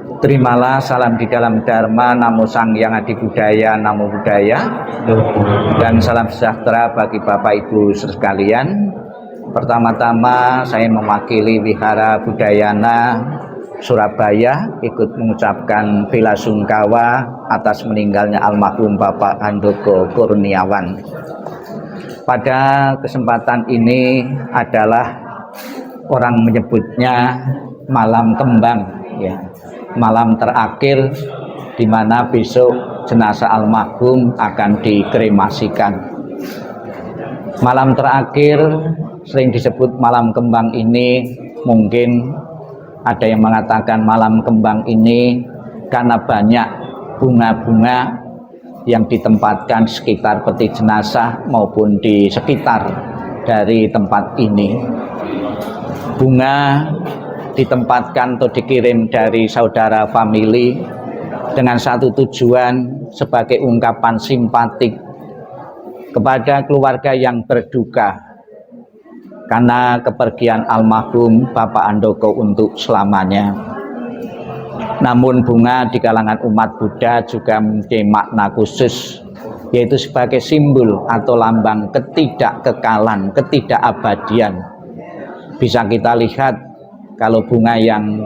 Terimalah salam di dalam Dharma, Namo Sang Hyang Adi Budaya, Namo Buddhaya, dan salam sejahtera bagi Bapak Ibu sekalian. Pertama-tama saya mewakili Wihara Budayana Surabaya ikut mengucapkan bela sungkawa atas meninggalnya almarhum Bapak Handoko Kurniawan. Pada kesempatan ini adalah orang menyebutnya malam kembang, ya, malam terakhir di mana besok jenazah almarhum akan dikremasikan. Malam terakhir sering disebut malam kembang ini, mungkin ada yang mengatakan malam kembang ini karena banyak bunga-bunga yang ditempatkan sekitar peti jenazah maupun di sekitar dari tempat ini. Bunga ditempatkan atau dikirim dari saudara famili dengan satu tujuan sebagai ungkapan simpatik kepada keluarga yang berduka karena kepergian almarhum Bapak Handoko untuk selamanya. Namun bunga di kalangan umat Buddha juga memiliki makna khusus, yaitu sebagai simbol atau lambang ketidakkekalan, ketidakabadian. Bisa kita lihat kalau bunga yang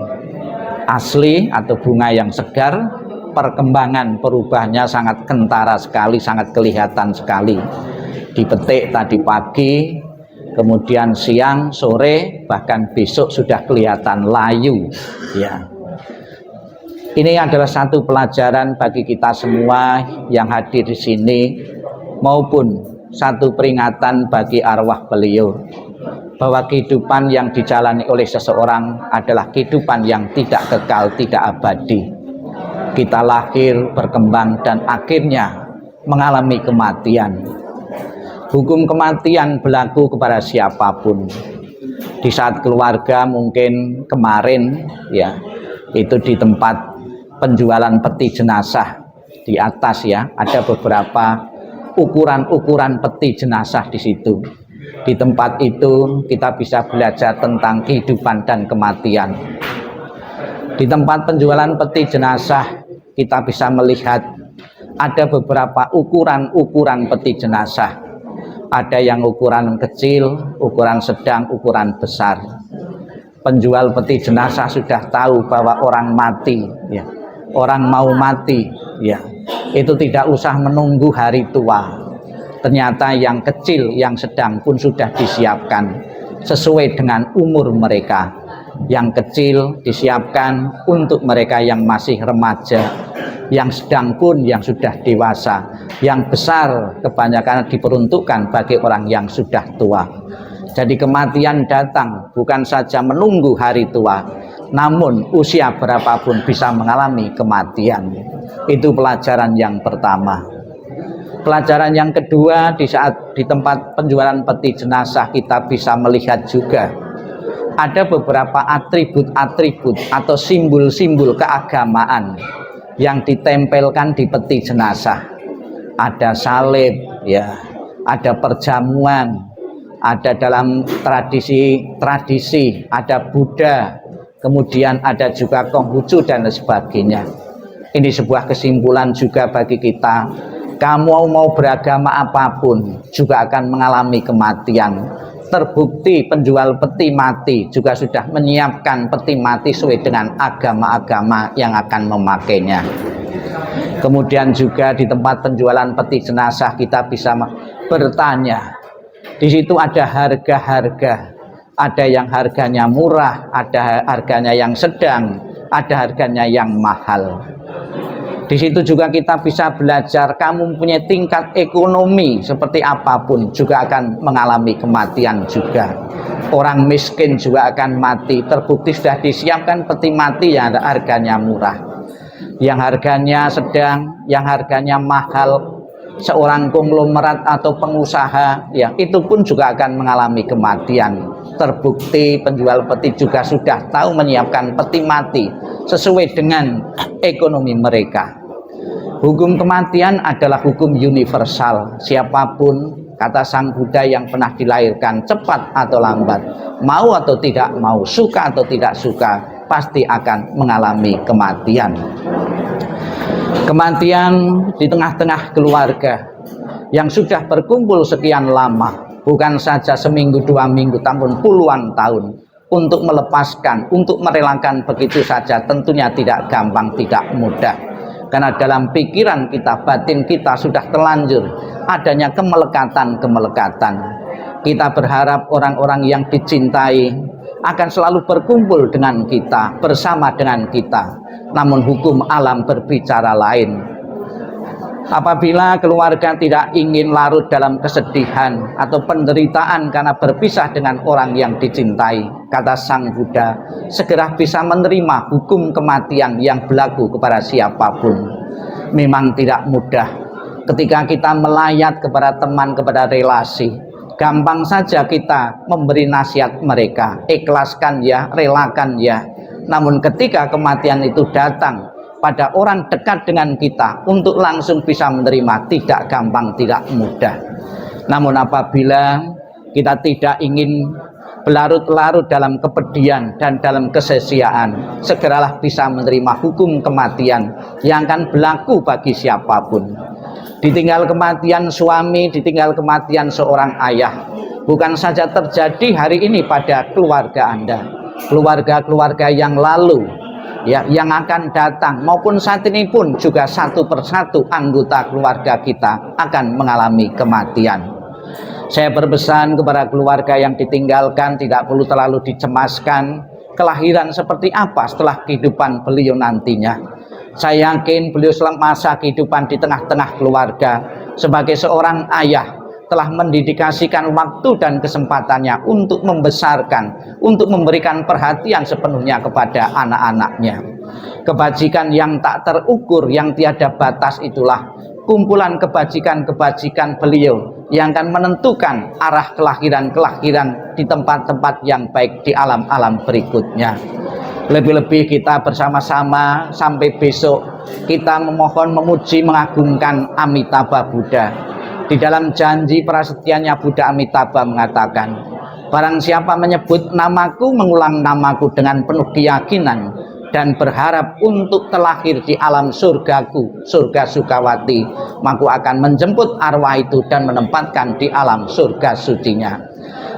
asli atau bunga yang segar, perkembangan perubahannya sangat kentara sekali, sangat kelihatan sekali. Dipetik tadi pagi, kemudian siang, sore, bahkan besok sudah kelihatan layu, ya. Ini adalah satu pelajaran bagi kita semua yang hadir di sini, maupun satu peringatan bagi arwah beliau bahwa kehidupan yang dijalani oleh seseorang adalah kehidupan yang tidak kekal, tidak abadi. Kita lahir, berkembang, dan akhirnya mengalami kematian. Hukum kematian berlaku kepada siapapun. Di saat keluarga mungkin kemarin, ya, itu di tempat penjualan peti jenazah di atas, ya, ada beberapa ukuran-ukuran peti jenazah di situ. Di tempat itu kita bisa belajar tentang kehidupan dan kematian. Di tempat penjualan peti jenazah kita bisa melihat ada beberapa ukuran-ukuran peti jenazah. Ada yang ukuran kecil, ukuran sedang, ukuran besar. Penjual peti jenazah sudah tahu bahwa orang mati, ya, orang mau mati, ya, itu tidak usah menunggu hari tua. Ternyata yang kecil, yang sedang pun sudah disiapkan sesuai dengan umur mereka. Yang kecil disiapkan untuk mereka yang masih remaja, yang sedang pun yang sudah dewasa, yang besar kebanyakan diperuntukkan bagi orang yang sudah tua. Jadi kematian datang bukan saja menunggu hari tua, namun usia berapapun bisa mengalami kematian. Itu pelajaran yang pertama. Pelajaran yang kedua, di saat di tempat penjualan peti jenazah kita bisa melihat juga ada beberapa atribut-atribut atau simbol-simbol keagamaan yang ditempelkan di peti jenazah. Ada salib, ya, ada perjamuan, ada dalam tradisi, ada Buddha, kemudian ada juga Konghucu dan sebagainya. Ini sebuah kesimpulan juga bagi kita. Kamu mau beragama apapun juga akan mengalami kematian. Terbukti penjual peti mati juga sudah menyiapkan peti mati sesuai dengan agama-agama yang akan memakainya. Kemudian juga di tempat penjualan peti jenazah kita bisa bertanya. Di situ ada harga-harga. Ada yang harganya murah, ada harganya yang sedang, ada harganya yang mahal. Di situ juga kita bisa belajar, kamu mempunyai tingkat ekonomi seperti apapun juga akan mengalami kematian juga. Orang miskin juga akan mati. Terbukti sudah disiapkan peti mati yang harganya murah, yang harganya sedang, yang harganya mahal. Seorang konglomerat atau pengusaha, ya, itu pun juga akan mengalami kematian. Terbukti penjual peti juga sudah tahu menyiapkan peti mati sesuai dengan ekonomi mereka. Hukum kematian adalah hukum universal. Siapapun, kata Sang Buddha, yang pernah dilahirkan cepat atau lambat, mau atau tidak mau, suka atau tidak suka, pasti akan mengalami kematian. Kematian di tengah-tengah keluarga yang sudah berkumpul sekian lama, bukan saja seminggu, 2 minggu, namun puluhan tahun, untuk melepaskan, untuk merelakan begitu saja tentunya tidak gampang, tidak mudah. Karena dalam pikiran kita, batin kita sudah terlanjur adanya kemelekatan-kemelekatan. Kita berharap orang-orang yang dicintai akan selalu berkumpul dengan kita, bersama dengan kita. Namun hukum alam berbicara lain. Apabila keluarga tidak ingin larut dalam kesedihan atau penderitaan karena berpisah dengan orang yang dicintai, kata Sang Buddha, segera bisa menerima hukum kematian yang berlaku kepada siapapun. Memang tidak mudah ketika kita melayat kepada teman, kepada relasi. Gampang saja kita memberi nasihat mereka, ikhlaskan ya, relakan ya. Namun ketika kematian itu datang pada orang dekat dengan kita, untuk langsung bisa menerima tidak gampang, tidak mudah. Namun apabila kita tidak ingin berlarut-larut dalam kepedihan dan dalam kesia-siaan, segeralah bisa menerima hukum kematian yang akan berlaku bagi siapapun. Ditinggal kematian suami, ditinggal kematian seorang ayah, bukan saja terjadi hari ini pada keluarga Anda, keluarga-keluarga yang lalu, ya, yang akan datang, maupun saat ini pun juga satu persatu anggota keluarga kita akan mengalami kematian. Saya berpesan kepada keluarga yang ditinggalkan, tidak perlu terlalu dicemaskan kelahiran seperti apa setelah kehidupan beliau nantinya. Saya yakin beliau selama masa kehidupan di tengah-tengah keluarga sebagai seorang ayah telah mendedikasikan waktu dan kesempatannya untuk membesarkan, untuk memberikan perhatian sepenuhnya kepada anak-anaknya. Kebajikan yang tak terukur, yang tiada batas, itulah kumpulan kebajikan-kebajikan beliau yang akan menentukan arah kelahiran-kelahiran di tempat-tempat yang baik di alam-alam berikutnya. Lebih-lebih kita bersama-sama sampai besok kita memohon, memuji, mengagungkan Amitabha Buddha. Di dalam janji prasetyanya Buddha Amitabha mengatakan, barang siapa menyebut namaku, mengulang namaku dengan penuh keyakinan dan berharap untuk terlahir di alam surgaku, surga Sukawati, maka akan menjemput arwah itu dan menempatkan di alam surga sucinya.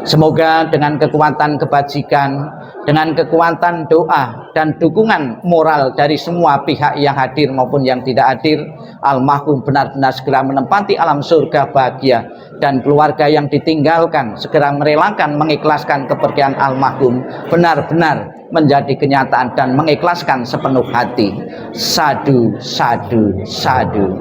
Semoga dengan kekuatan kebajikan, dengan kekuatan doa dan dukungan moral dari semua pihak yang hadir maupun yang tidak hadir, almarhum benar-benar segera menempati alam surga bahagia, dan keluarga yang ditinggalkan segera merelakan, mengikhlaskan kepergian almarhum benar-benar menjadi kenyataan dan mengikhlaskan sepenuh hati. Sadu, sadu, sadu.